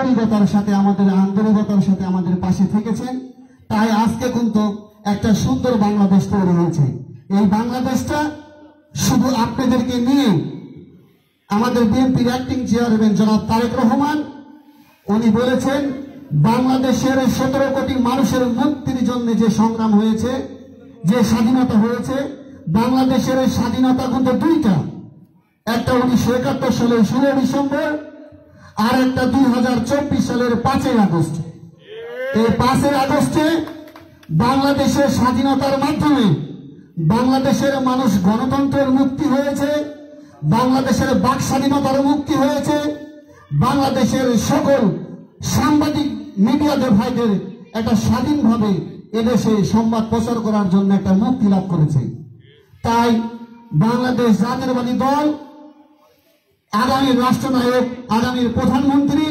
আন্তরিকতার সাথে আমাদের পাশে থেকেছেন। তাই আজকে কিন্তু একটা সুন্দর বাংলাদেশ তৈরি হয়েছে। এই বাংলাদেশটা শুধু আপনাদেরকে নিয়ে আমাদের বিএনপির অ্যাক্টিং চেয়ারম্যান জনাব তারেক রহমান উনি বলেছেন, বাংলাদেশের 17 কোটি মানুষের মুক্তির জন্য যে সংগ্রাম হয়েছে, যে স্বাধীনতা হয়েছে, বাংলাদেশের স্বাধীনতা কিন্তু দুইটা, একটা 1971 সালের 16 ডিসেম্বর, আর একটা 2024 সালের 5 আগস্ট। এই 5 আগস্টে বাংলাদেশের স্বাধীনতার মাধ্যমে বাংলাদেশের মানুষ গণতন্ত্রের মুক্তি হয়েছে, বাংলাদেশের বাক স্বাধীনতার মুক্তি হয়েছে, বাংলাদেশের সকল সাংবাদিক মিডিয়াদের ভাইদের একটা স্বাধীনভাবে এদেশে সংবাদ প্রচার করার জন্য একটা মুক্তি লাভ করেছে। তাই বাংলাদেশ জাতীয়তাবাদী দল আগামী রাষ্ট্রনায়ক, আগামীর প্রধানমন্ত্রী